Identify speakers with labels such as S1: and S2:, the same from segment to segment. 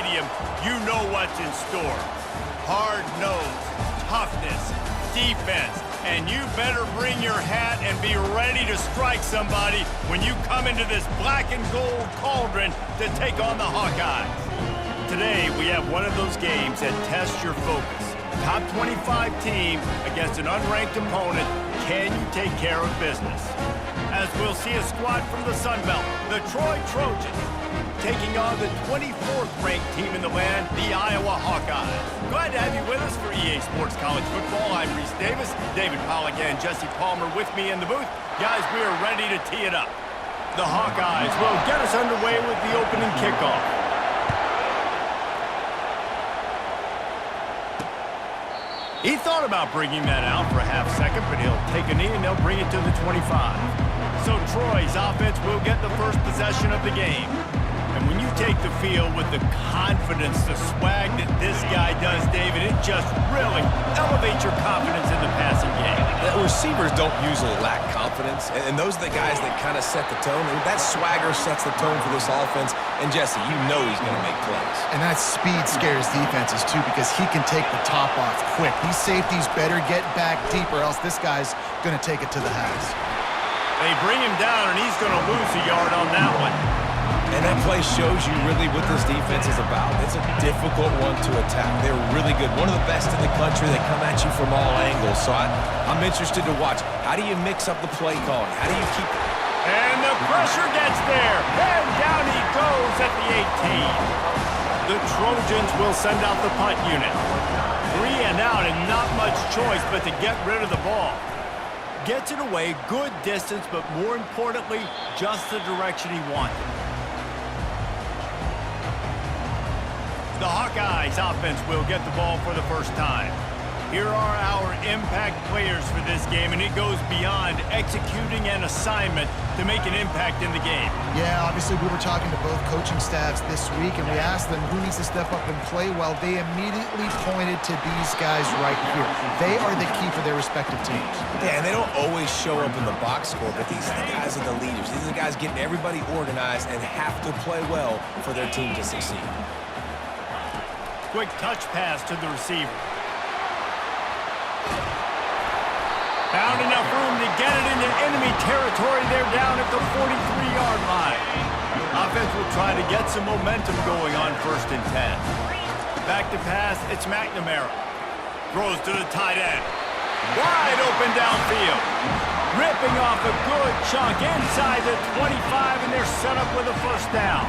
S1: stadium, you know what's in store. Hard nose, toughness, defense, and you better bring your hat and be ready to strike somebody when you come into this black and gold cauldron to take on the Hawkeyes. Today, we have one of those games that tests your focus. Top 25 team against an unranked opponent. Can you take care of business? As we'll see a squad from the Sun Belt, the Trojans, taking on the 24th ranked team in the land, the Iowa Hawkeyes. Glad to have you with us for EA Sports College Football. I'm Reese Davis, David Pollack and Jesse Palmer with me in the booth. Guys, we are ready to tee it up. The Hawkeyes will get us underway with the opening kickoff. He thought about bringing that out for a half second, but he'll take a knee and they'll bring it to the 25. So Troy's offense will get the first possession of the game. And when you take the field with the confidence, the swag that this guy does, David, it just really elevates your confidence in the passing game.
S2: The receivers don't usually lack confidence, and those are the guys that kind of set the tone. And that swagger sets the tone for this offense. And Jesse, you know he's going to make plays.
S3: And that speed scares defenses too, because he can take the top off quick. These safeties better get back deeper, else this guy's going to take it to the house.
S1: They bring him down, and he's going to lose a yard on that one.
S2: And that play shows you really what this defense is about. It's a difficult one to attack. They're really good. One of the best in the country. They come at you from all angles. So I'm interested to watch. How do you mix up the play calling? How do you keep...
S1: And the pressure gets there. And down he goes at the 18. The Trojans will send out the punt unit. 3 and out and not much choice but to get rid of the ball. Gets it away, good distance, but more importantly, just the direction he wanted. The Hawkeyes offense will get the ball for the first time. Here are our impact players for this game, and it goes beyond executing an assignment to make an impact in the game.
S3: Yeah, obviously we were talking to both coaching staffs this week, and we asked them who needs to step up and play well. They immediately pointed to these guys right here. They are the key for their respective teams.
S2: Yeah, and they don't always show up in the box score, but these guys are the leaders. These are the guys getting everybody organized and have to play well for their team to succeed.
S1: Quick touch pass to the receiver. Found enough room to get it into enemy territory. They're down at the 43-yard line. Offense will try to get some momentum going on 1st and 10. Back to pass, it's McNamara. Throws to the tight end. Wide open downfield. Ripping off a good chunk inside the 25, and they're set up with a first down.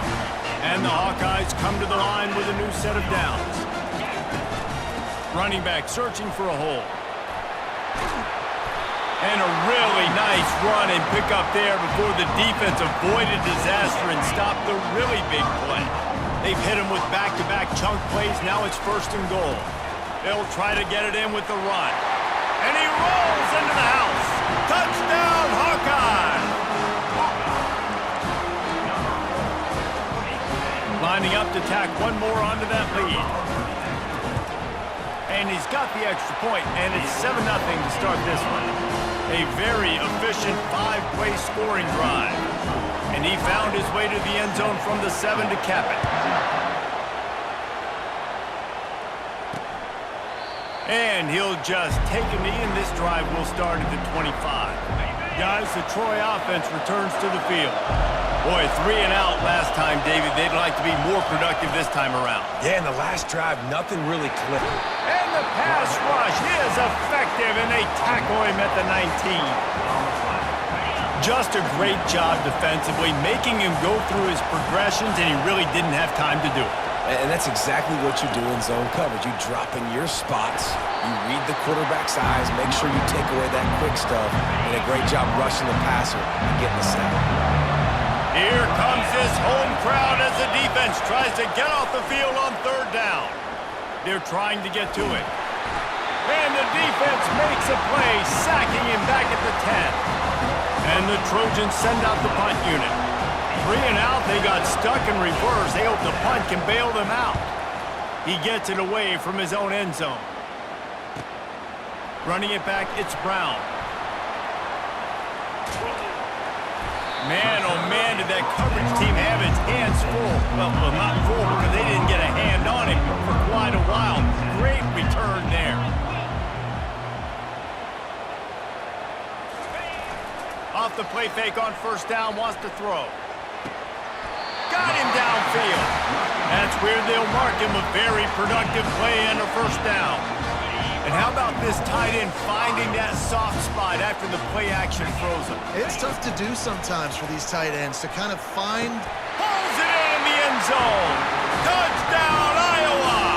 S1: And the Hawkeyes come to the line with a new set of downs. Running back searching for a hole. And a really nice run and pick up there before the defense avoided disaster and stopped the really big play. They've hit him with back-to-back chunk plays. Now it's 1st and goal. They'll try to get it in with the run. And he rolls into the house. Touchdown, Hawkeyes! Lining up to tack one more onto that lead. And he's got the extra point, and it's 7-0 to start this one. A very efficient 5-play scoring drive. And he found his way to the end zone from the 7 to cap it. And he'll just take a knee, and this drive will start at the 25. Guys, the Troy offense returns to the field. Boy, 3 and out last time, David. They'd like to be more productive this time around.
S2: Yeah, in the last drive, nothing really clicked.
S1: And the pass rush is effective, and they tackle him at the 19. Just a great job defensively, making him go through his progressions, and he really didn't have time to do it.
S2: And that's exactly what you do in zone coverage. You drop in your spots, you read the quarterback's eyes, make sure you take away that quick stuff, and a great job rushing the passer and getting the sack.
S1: Here comes this home crowd as the defense tries to get off the field on 3rd down. They're trying to get to it. And the defense makes a play, sacking him back at the 10. And the Trojans send out the punt unit. 3 and out, they got stuck in reverse. They hope the punt can bail them out. He gets it away from his own end zone. Running it back, it's Brown. Man, oh man, did that coverage team have its hands full. Well, not full because they didn't get a hand Play fake on first down, wants to throw. Got him downfield. That's where they'll mark him a very productive play and a first down. And how about this tight end finding that soft spot after the play action throws him?
S3: It's tough to do sometimes for these tight ends to kind of find...
S1: Pulls it in the end zone. Touchdown, Iowa!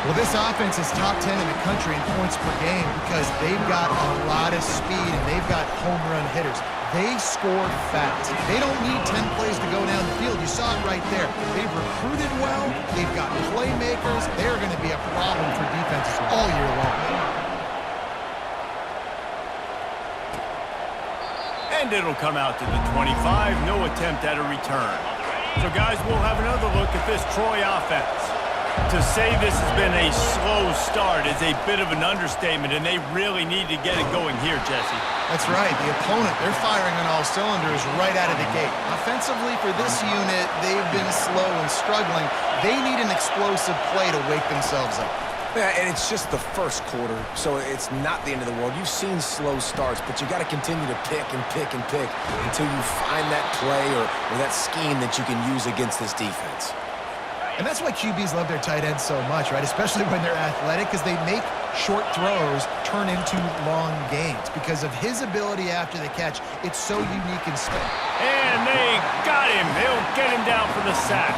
S3: Well, this offense is top 10 in the country in points per game because they've got a lot of speed and they've got home run hitters. They score fast. They don't need 10 plays to go down the field. You saw it right there. They've recruited well. They've got playmakers. They're going to be a problem for defenses all year long.
S1: And it'll come out to the 25. No attempt at a return. So, guys, we'll have another look at this Troy offense. To say this has been a slow start is a bit of an understatement, and they really need to get it going here, Jesse.
S3: That's right. The opponent, they're firing on all cylinders right out of the gate. Offensively, for this unit, they've been slow and struggling. They need an explosive play to wake themselves up.
S2: Yeah, and it's just the first quarter, so it's not the end of the world. You've seen slow starts, but you got to continue to pick and pick and pick until you find that play or that scheme that you can use against this defense.
S3: And that's why QBs love their tight ends so much, right? Especially when they're athletic, because they make short throws turn into long gains. Because of his ability after the catch, it's so unique and spin.
S1: And they got him. They'll get him down for the sack.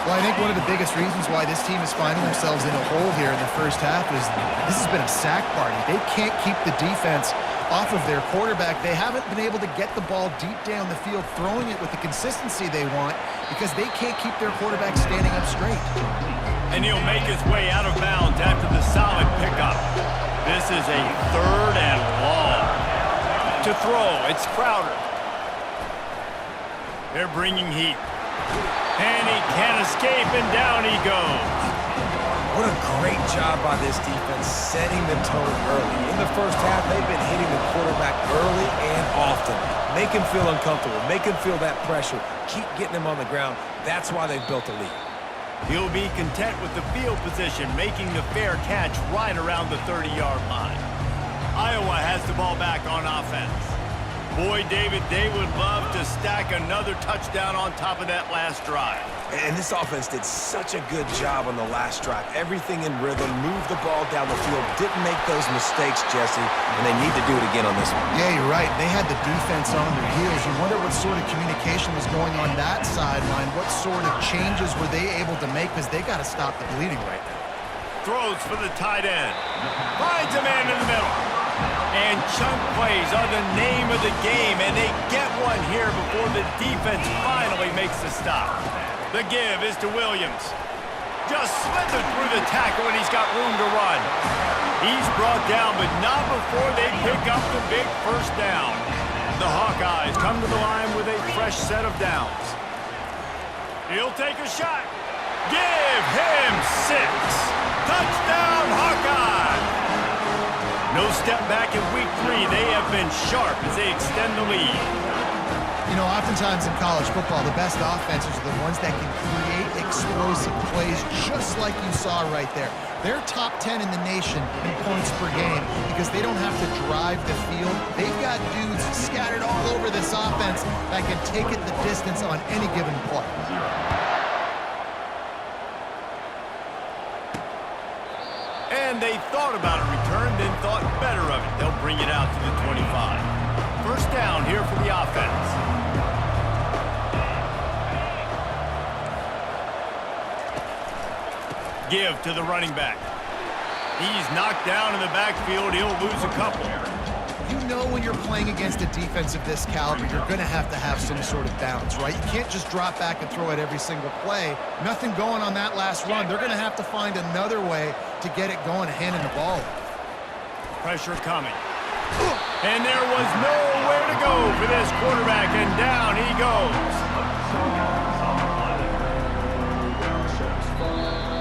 S3: Well, I think one of the biggest reasons why this team is finding themselves in a hole here in the first half is this has been a sack party. They can't keep the defense off of their quarterback. They haven't been able to get the ball deep down the field, throwing it with the consistency they want because they can't keep their quarterback standing up straight.
S1: And he'll make his way out of bounds after the solid pickup. This is a 3rd and long. To throw, it's Crowder. They're bringing heat. And he can't escape, and down he goes.
S2: What a great job by this defense setting the tone early. In the first half, they've been hitting the quarterback early and often. Make him feel uncomfortable. Make him feel that pressure. Keep getting him on the ground. That's why they've built a lead.
S1: He'll be content with the field position, making the fair catch right around the 30-yard line. Iowa has the ball back on offense. Boy, David, they would love to stack another touchdown on top of that last drive.
S2: And this offense did such a good job on the last drive. Everything in rhythm, moved the ball down the field, didn't make those mistakes, Jesse, and they need to do it again on this one.
S3: Yeah, you're right. They had the defense on their heels. You wonder what sort of communication was going on that sideline. What sort of changes were they able to make because they got to stop the bleeding right now.
S1: Throws for the tight end. Finds a man in the middle. And chunk plays are the name of the game, and they get one here before the defense finally makes the stop. The give is to Williams. Just slithered through the tackle, and he's got room to run. He's brought down, but not before they pick up the big first down. The Hawkeyes come to the line with a fresh set of downs. He'll take a shot. Give him 6. Touchdown, Hawkeyes! No step back in week 3. They have been sharp as they extend the lead.
S3: You know, oftentimes in college football, the best offenses are the ones that can create explosive plays just like you saw right there. They're top 10 in the nation in points per game because they don't have to drive the field. They've got dudes scattered all over this offense that can take it the distance on any given play.
S1: And they thought about a return, then thought better of it. They'll bring it out to the 25. First down here for the offense. Give to the running back. He's knocked down in the backfield. He'll lose a couple.
S3: You know when you're playing against a defense of this caliber, you're going to have some sort of balance, right? You can't just drop back and throw it every single play. Nothing going on that last run. They're going to have to find another way to get it going, handing the ball.
S1: Pressure coming. And there was nowhere to go for this quarterback, and down he goes.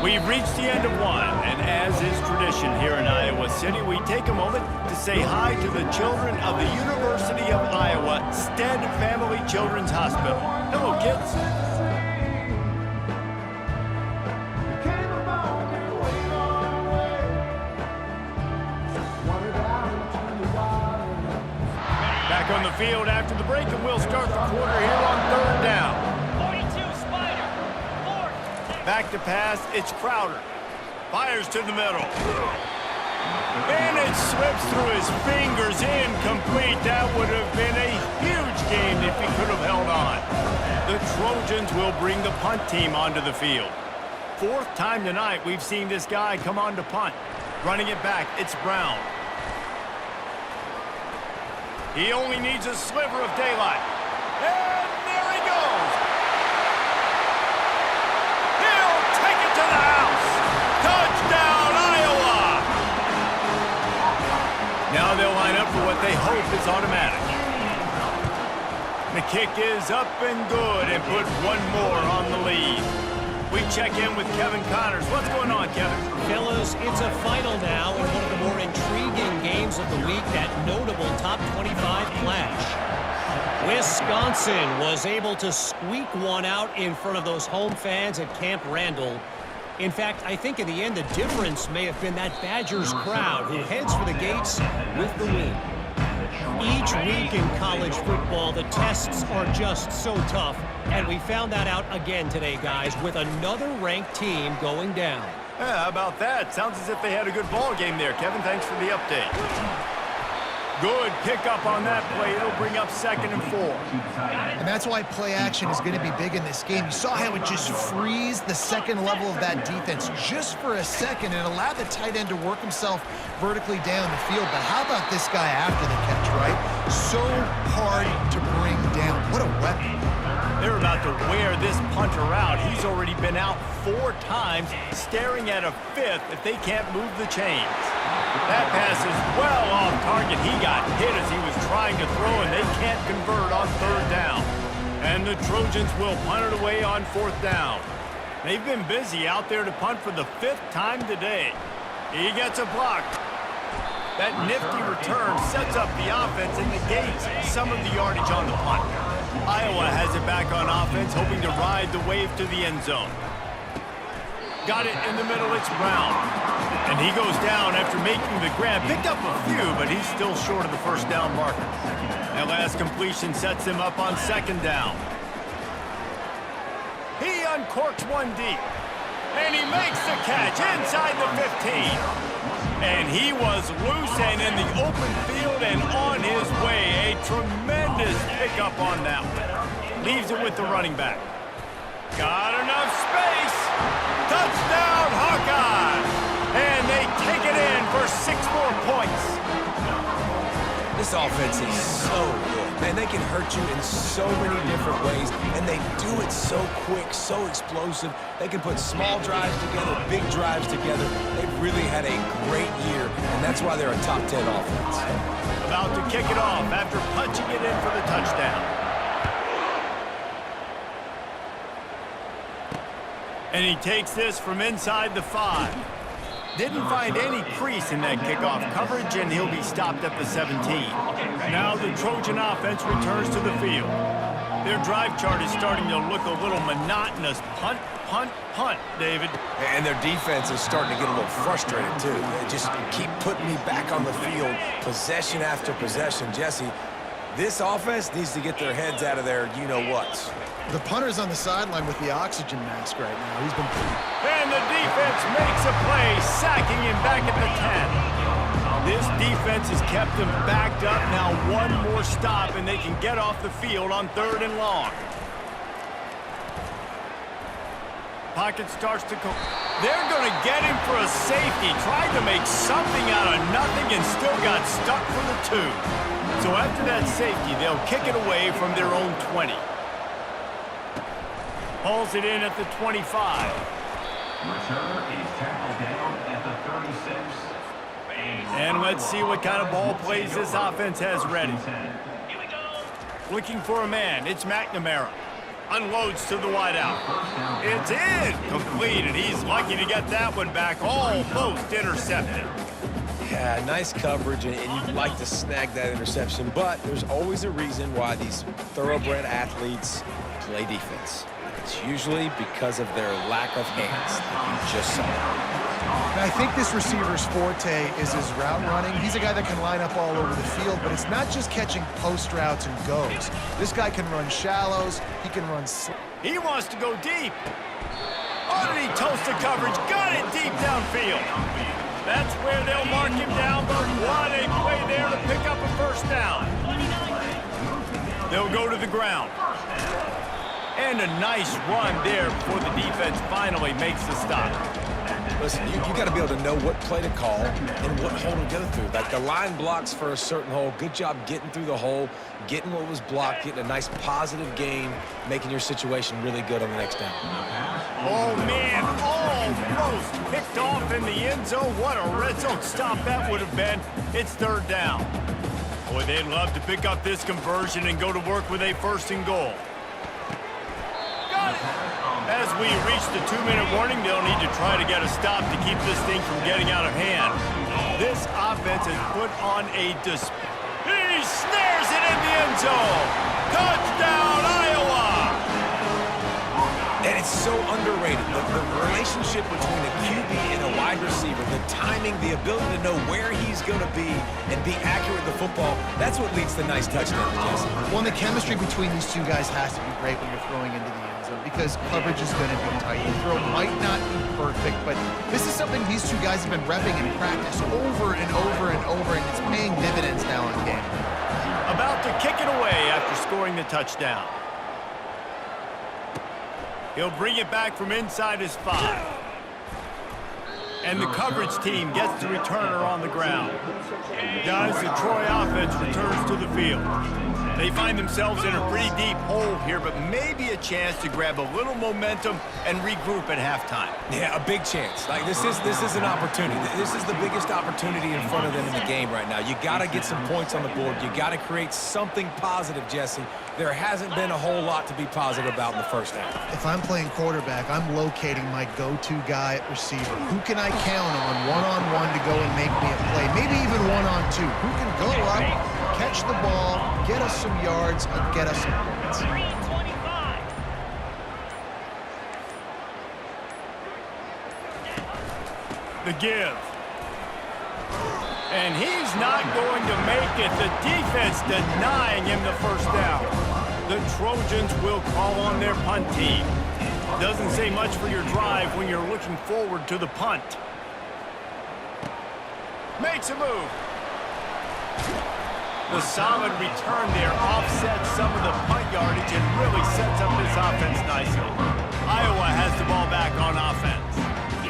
S1: We've reached the end of one, and as is tradition here in Iowa City, we take a moment to say hi to the children of the University of Iowa Stead Family Children's Hospital. Hello, kids. field after the break, and we'll start the quarter here on 3rd down.
S4: 42, Spider. 4.
S1: Back to pass, it's Crowder. Fires to the middle. And it slips through his fingers, incomplete. That would have been a huge game if he could have held on. The Trojans will bring the punt team onto the field. 4th time tonight we've seen this guy come on to punt. Running it back, it's Brown. He only needs a sliver of daylight. And there he goes. He'll take it to the house. Touchdown, Iowa! Now they'll line up for what they hope is automatic. The kick is up and good and put one more on the lead. We check in with Kevin Connors. What's going on, Kevin?
S4: Fellas, it's a final now in one of the more intriguing games of the week, that notable top 25 clash. Wisconsin was able to squeak one out in front of those home fans at Camp Randall. In fact, I think in the end, the difference may have been that Badgers crowd who heads for the gates with the win. Each week in college football, the tests are just so tough, and we found that out again today, guys, with another ranked team going down.
S1: Yeah, how about that? Sounds as if they had a good ball game there, Kevin. Thanks for the update. Good pickup on that play. It'll bring up 2nd and 4.
S3: And that's why play action is going to be big in this game. You saw how it just freeze the second level of that defense just for a second and allowed the tight end to work himself vertically down the field. But how about this guy after the catch, right? So hard to bring down. What a weapon.
S1: They're about to wear this punter out. He's already been out 4 times, staring at a 5th if they can't move the chains. That pass is well off target. He got hit as he was trying to throw, and they can't convert on 3rd down. And the Trojans will punt it away on 4th down. They've been busy out there to punt for the 5th time today. He gets a block. That nifty return sets up the offense and negates some of the yardage on the punt. Iowa has it back on offense, hoping to ride the wave to the end zone. Got it in the middle, it's Brown. And he goes down after making the grab. Picked up a few, but he's still short of the 1st down marker. That last completion sets him up on 2nd down. He uncorks one deep. And he makes the catch inside the 15. And he was loose and in the open field and on his way. A tremendous pickup on that one. Leaves it with the running back. Got enough space. Touchdown, Hawkeyes! And they take it in for 6 more points.
S2: This offense is so good. Man, they can hurt you in so many different ways, and they do it so quick, so explosive. They can put small drives together, big drives together. They've really had a great year, and that's why they're a top 10 offense.
S1: About to kick it off after punching it in for the touchdown. And he takes this from inside the 5. Didn't find any crease in that kickoff coverage, and he'll be stopped at the 17. Now the Trojan offense returns to the field. Their drive chart is starting to look a little monotonous. Punt, punt, punt, David.
S2: And their defense is starting to get a little frustrated, too. They just keep putting me back on the field, possession after possession. Jesse, this offense needs to get their heads out of their you-know-whats.
S3: The punter's on the sideline with the oxygen mask right now. He's been pretty.
S1: And the defense makes a play, sacking him back at the 10. This defense has kept them backed up. Now one more stop, and they can get off the field on 3rd and long. Pocket starts to go. They're going to get him for a safety. Tried to make something out of nothing and still got stuck for the 2. So after that safety, they'll kick it away from their own 20. Hauls it in at the 25.
S5: Returner is tackled down at the 36.
S1: And let's see what kind of ball plays this offense has ready.
S4: Here we go.
S1: Looking for a man. It's McNamara. Unloads to the wideout. It's in. Complete, and he's lucky to get that one back. Almost intercepted.
S2: Yeah, nice coverage, and you'd like to snag that interception, but there's always a reason why these thoroughbred athletes play defense. It's usually because of their lack of hands, like you just saw.
S3: And I think this receiver's forte is his route running. He's a guy that can line up all over the field, but it's not just catching post routes and goes. This guy can run shallows. He can run...
S1: He wants to go deep. Underneath toasted coverage. Got it deep downfield. That's where they'll mark him down, but what a play there to pick up a first down. They'll go to the ground. And a nice run there before the defense finally makes the stop.
S2: Listen, you got to be able to know what play to call and what hole to go through. Like the line blocks for a certain hole. Good job getting through the hole, getting what was blocked, getting a nice positive gain, making your situation really good on the next down.
S1: Oh, man, almost picked off in the end zone. What a red zone stop that would have been. It's third down. Boy, they'd love to pick up this conversion and go to work with a first and goal. Got it. As we reach the 2-minute warning, they'll need to try to get a stop to keep this thing from getting out of hand. This offense has put on a display. He snares it in the end zone. Touchdown, Iowa!
S2: And it's so underrated. The relationship between a QB and a wide receiver, the timing, the ability to know where he's going to be and be accurate with the football, that's what leads to nice touchdowns, Jesse.
S3: Well, and the chemistry between these two guys has to be great when you're throwing into the end zone because coverage is going to be tight. The throw might not be perfect, but this is something these two guys have been repping in practice over and over and over, and it's paying dividends now in game.
S1: About to kick it away after scoring the touchdown. He'll bring it back from inside his 5. And the coverage team gets the returner on the ground. Guys, the Troy offense returns to the field. They find themselves in a pretty deep hole here, but maybe a chance to grab a little momentum and regroup at halftime.
S2: Yeah, a big chance. Like this is an opportunity. This is the biggest opportunity in front of them in the game right now. You got to get some points on the board. You got to create something positive, Jesse. There hasn't been a whole lot to be positive about in the first half.
S3: If I'm playing quarterback, I'm locating my go-to guy at receiver. Who can I count on one-on-one to go and make me a play? Maybe even one-on-two. Who can go up, catch the ball, get us some yards, and get us some points?
S1: The give. And he's not going to make it. The defense denying him the first down. The Trojans will call on their punt team. Doesn't say much for your drive when you're looking forward to the punt. Makes a move. The solid return there offsets some of the punt yardage and really sets up this offense nicely. Iowa has the ball back on offense.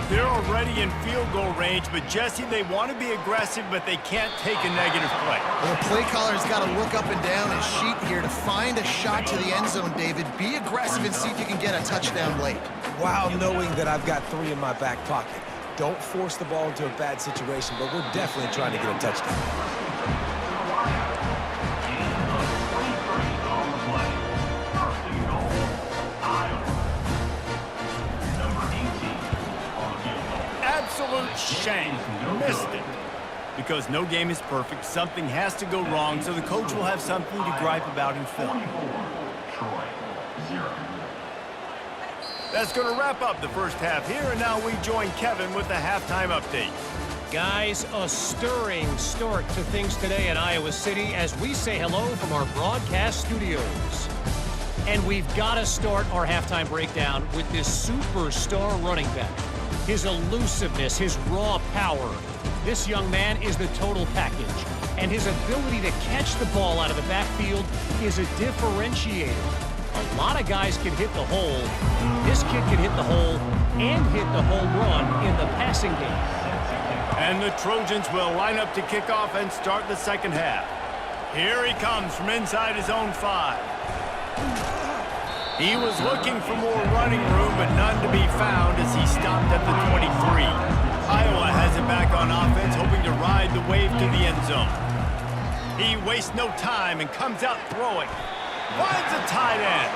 S1: They're already in field goal range, but Jesse, they want to be aggressive, but they can't take a negative play.
S3: Well, the play caller's got to look up and down his sheet here to find a shot to the end zone, David. Be aggressive and see if you can get a touchdown late.
S2: While knowing that I've got 3 in my back pocket. Don't force the ball into a bad situation, but we're definitely trying to get a touchdown.
S1: Absolute shame. Missed it. Because no game is perfect, something has to go wrong, so the coach will have something to gripe about in film. That's going to wrap up the first half here, and now we join Kevin with the halftime update.
S4: Guys, a stirring start to things today in Iowa City as we say hello from our broadcast studios. And we've got to start our halftime breakdown with this superstar running back. His elusiveness, his raw power. This young man is the total package. And his ability to catch the ball out of the backfield is a differentiator. A lot of guys can hit the hole. This kid can hit the hole and hit the home run in the passing game.
S1: And the Trojans will line up to kick off and start the second half. Here he comes from inside his own 5. He was looking for more running room, but none to be found as he stopped at the 23. Iowa has it back on offense, hoping to ride the wave to the end zone. He wastes no time and comes out throwing. Finds a tight end.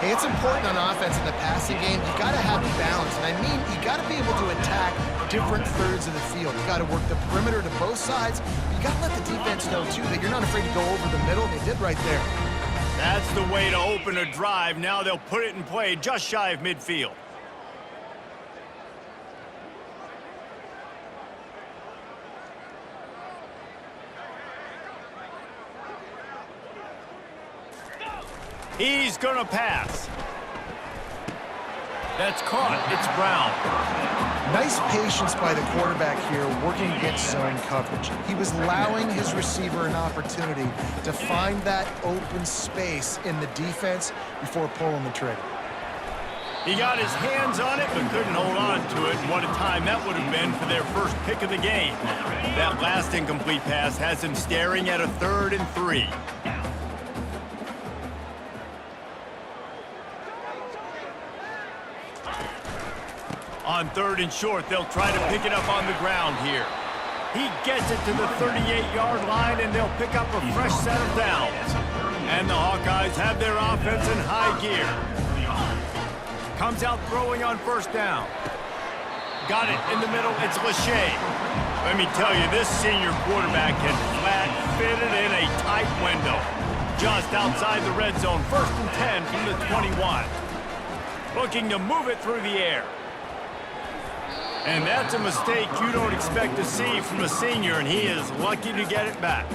S3: Hey, it's important on offense in the passing game. You've got to have balance. And I mean, you got to be able to attack different thirds of the field. You've got to work the perimeter to both sides. You got to let the defense know, too, that you're not afraid to go over the middle. They did right there.
S1: That's the way to open a drive. Now they'll put it in play just shy of midfield. He's going to pass. That's caught. It's Brown.
S3: Nice patience by the quarterback here working against zone coverage. He was allowing his receiver an opportunity to find that open space in the defense before pulling the trigger.
S1: He got his hands on it, but couldn't hold on to it. And what a time that would have been for their first pick of the game. That last incomplete pass has him staring at a 3rd and 3. On 3rd and short, they'll try to pick it up on the ground here. He gets it to the 38-yard line, and they'll pick up a fresh set of downs. And the Hawkeyes have their offense in high gear. Comes out throwing on 1st down. Got it in the middle. It's Lachey. Let me tell you, this senior quarterback can flat fit it in a tight window. Just outside the red zone, 1st and 10 from the 21. Looking to move it through the air. And that's a mistake you don't expect to see from a senior, and he is lucky to get it back.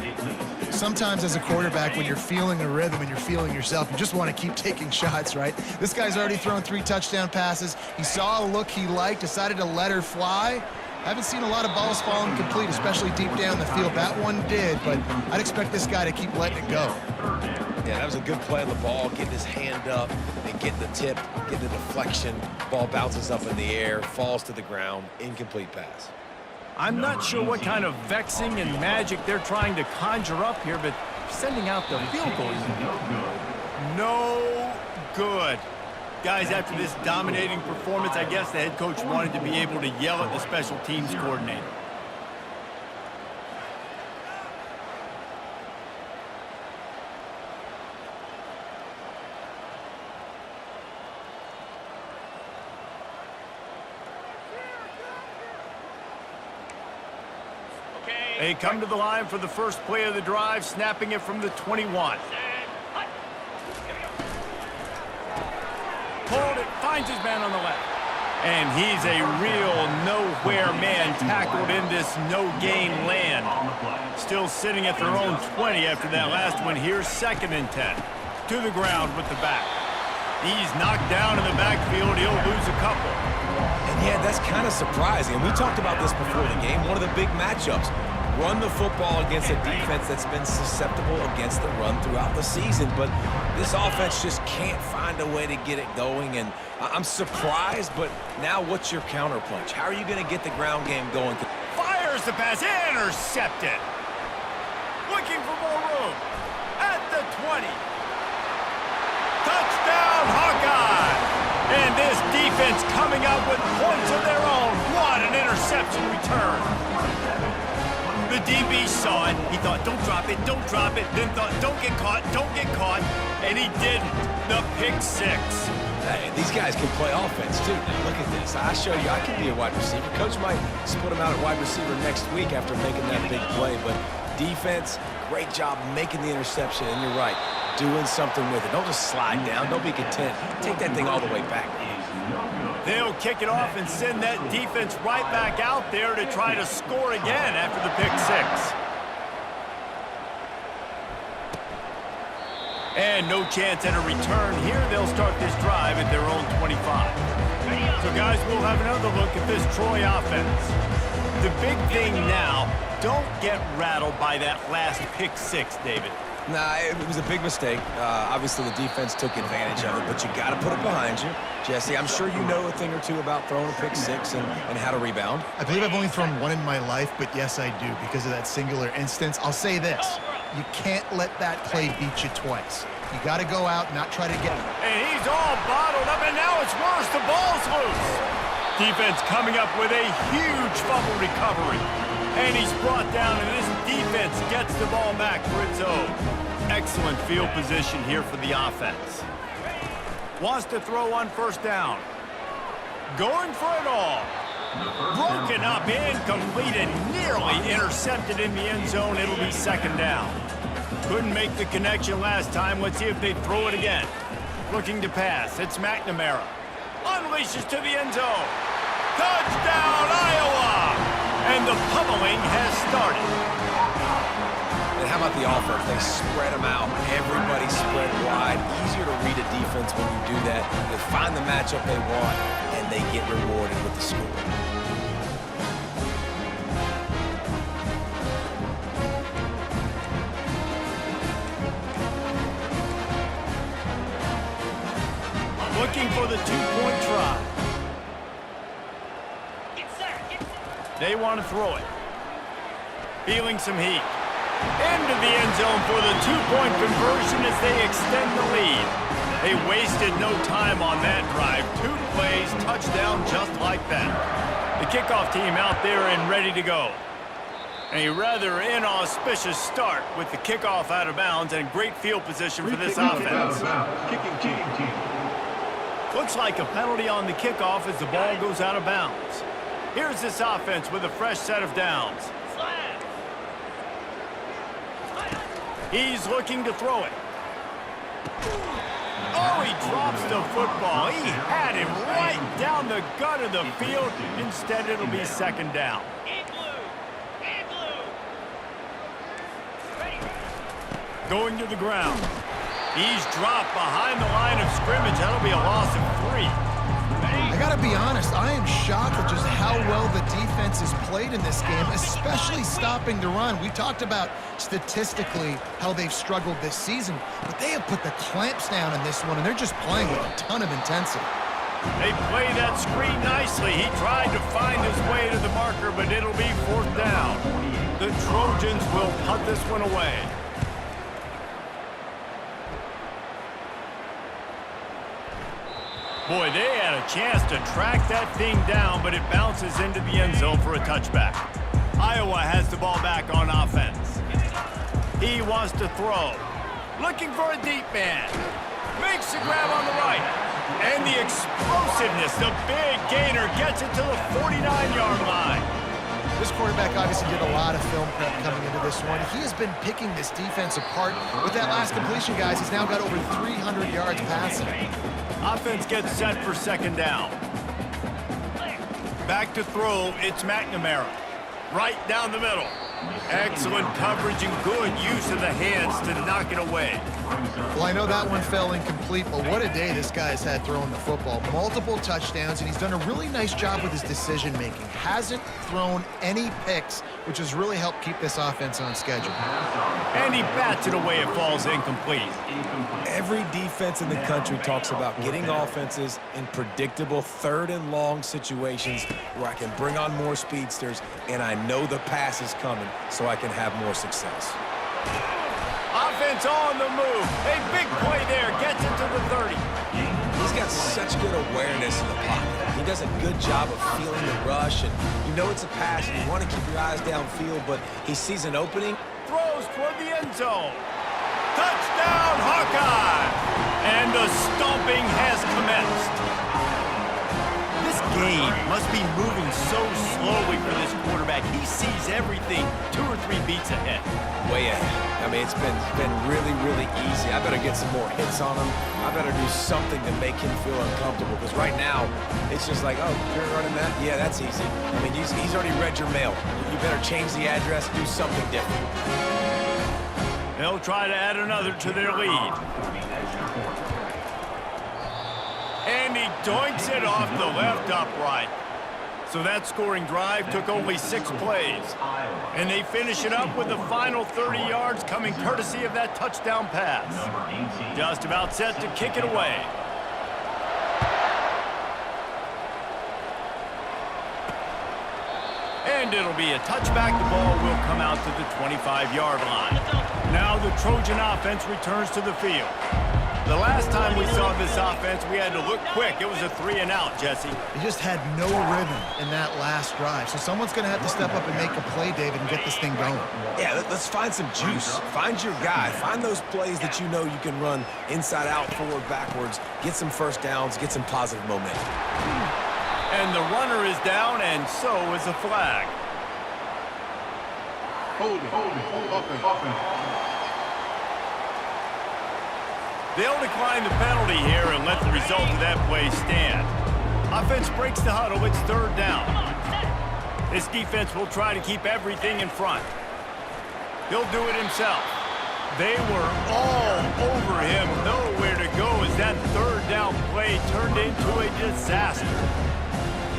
S3: Sometimes as a quarterback, when you're feeling a rhythm and you're feeling yourself, you just want to keep taking shots, right? This guy's already thrown 3 touchdown passes. He saw a look he liked, decided to let her fly. Haven't seen a lot of balls falling complete, especially deep down the field. That one did, but I'd expect this guy to keep letting it go.
S2: Yeah, that was a good play on the ball, getting his hand up and getting the tip, getting the deflection. Ball bounces up in the air, falls to the ground, incomplete pass.
S1: I'm not sure what kind of vexing and magic they're trying to conjure up here, but sending out the field goal is no good. Guys, after this dominating performance, I guess the head coach wanted to be able to yell at the special teams coordinator. They come to the line for the first play of the drive, snapping it from the 21. Pulled it, finds his man on the left. And he's a real nowhere man tackled in this no-gain land. Still sitting at their own 20 after that last one. Here's 2nd and 10. To the ground with the back. He's knocked down in the backfield. He'll lose a couple.
S2: And yeah, that's kind of surprising. And we talked about this before the game. One of the big matchups. Run the football against a defense that's been susceptible against the run throughout the season. But this offense just can't find a way to get it going. And I'm surprised, but now what's your counterpunch? How are you going to get the ground game going?
S1: Fires the pass, intercepted. Looking for more room. At the 20. Touchdown, Hawkeye! And this defense coming up with points of their own. What an interception return. The DB saw it. He thought, don't drop it, don't drop it. Then thought, don't get caught, don't get caught. And he didn't. The pick 6.
S2: Hey, these guys can play offense, too. Now, look at this. I show you I can be a wide receiver. Coach might split him out at wide receiver next week after making that big play. But defense, great job making the interception. And you're right, doing something with it. Don't just slide down. Don't be content. Take that thing all the way back.
S1: They'll kick it off and send that defense right back out there to try to score again after the pick 6. And no chance at a return here. They'll start this drive at their own 25. So, guys, we'll have another look at this Troy offense. The big thing now, don't get rattled by that last pick 6, David.
S2: Nah, it was a big mistake. Obviously, the defense took advantage of it, but you got to put it behind you. Jesse, I'm sure you know a thing or two about throwing a pick 6 and how to rebound.
S3: I believe I've only thrown one in my life, but yes, I do because of that singular instance. I'll say this. You can't let that play beat you twice. You got to go out and not try to get...
S1: And he's all bottled up, and now it's worse. The ball's loose. Defense coming up with a huge fumble recovery. And he's brought down, and this defense gets the ball back for its own. Excellent field position here for the offense. Wants to throw on 1st down. Going for it all. Broken up, incomplete, and nearly intercepted in the end zone. It'll be 2nd down. Couldn't make the connection last time. Let's see if they throw it again. Looking to pass. It's McNamara. Unleashes to the end zone. Touchdown, Iowa! And the pummeling has started.
S2: And how about the offense? They spread them out. Everybody spread wide. Easier to read a defense when you do that. They find the matchup they want, and they get rewarded with the score.
S1: Looking for the two-point try. They want to throw it. Feeling some heat. Into the end zone for the two-point conversion as they extend the lead. They wasted no time on that drive. 2 plays, touchdown just like that. The kickoff team out there and ready to go. A rather inauspicious start with the kickoff out of bounds and great field position for this offense.
S5: Kicking team.
S1: Looks like a penalty on the kickoff as the ball goes out of bounds. Here's this offense with a fresh set of downs. He's looking to throw it. Oh, he drops the football. He had him right down the gut of the field. Instead, it'll be second down. Going to the ground. He's dropped behind the line of scrimmage. That'll be a loss of 3.
S3: I gotta be honest, I am shocked at just how well the defense has played in this game, especially stopping the run. We talked about statistically how they've struggled this season, but they have put the clamps down in this one, and they're just playing with a ton of intensity.
S1: They play that screen nicely. He tried to find his way to the marker, but it'll be 4th down. The Trojans will punt this one away. Boy, they had a chance to track that thing down, but it bounces into the end zone for a touchback. Iowa has the ball back on offense. He wants to throw. Looking for a deep man. Makes the grab on the right. And the explosiveness, the big gainer, gets it to the 49-yard line.
S3: This quarterback obviously did a lot of film prep coming into this one. He has been picking this defense apart. With that last completion, guys, he's now got over 300 yards passing.
S1: Offense gets set for second down. Back to throw, it's McNamara. Right down the middle. Excellent coverage and good use of the hands to knock it away.
S3: Well, I know that one fell incomplete, but what a day this guy's had throwing the football. Multiple touchdowns, and he's done a really nice job with his decision-making. Hasn't thrown any picks, which has really helped keep this offense on schedule.
S1: And he bats it away. It falls incomplete.
S2: Every defense in the country talks about getting offenses in predictable 3rd and long situations where I can bring on more speedsters and I know the pass is coming so I can have more success.
S1: Offense on the move. A big play there. Gets it to the 30.
S2: He's got such good awareness in the pocket. He does a good job of feeling the rush, and you know it's a pass, and you want to keep your eyes downfield, but he sees an opening.
S1: Throws toward the end zone. Touchdown, Hawkeye! And the stomping has commenced. This game must be moving so slowly for this quarterback. He sees everything 2 or 3 beats ahead.
S2: Way ahead. I mean, it's been really, really easy. I better get some more hits on him. I better do something to make him feel uncomfortable, because right now, it's just like, oh, you're running that? Yeah, that's easy. I mean, he's already read your mail. You better change the address, do something different.
S1: They'll try to add another to their lead. And he doinks it off the left upright. So that scoring drive took only 6 plays. And they finish it up with the final 30 yards coming courtesy of that touchdown pass. Just about set to kick it away. And it'll be a touchback. The ball will come out to the 25-yard line. Now the Trojan offense returns to the field. The last time we saw this offense, we had to look quick. It was a 3-and-out, Jesse.
S3: He just had no rhythm in that last drive. So someone's going to have to step up and make a play, David, and get this thing going.
S2: Yeah, let's find some juice. Find your guy. Find those plays that you know you can run inside out, forward, backwards. Get some first downs. Get some positive momentum.
S1: And the runner is down, and so is the flag.
S5: Hold it.
S1: They'll decline the penalty here and let the result of that play stand. Offense breaks the huddle. It's 3rd down. This defense will try to keep everything in front. He'll do it himself. They were all over him, nowhere to go as that third down play turned into a disaster.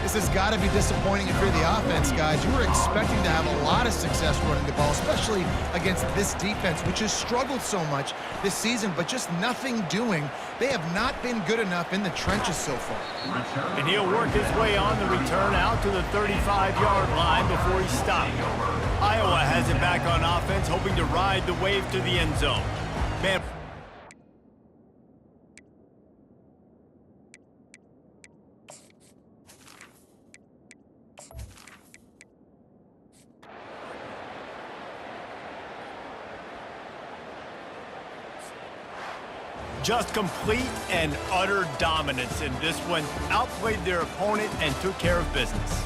S3: This has got to be disappointing if you're the offense, guys. You were expecting to have a lot of success running the ball, especially against this defense, which has struggled so much this season, but just nothing doing. They have not been good enough in the trenches so far.
S1: And he'll work his way on the return out to the 35-yard line before he stopped. Iowa has it back on offense, hoping to ride the wave to the end zone. Man, just complete and utter dominance in this one. Outplayed their opponent and took care of business.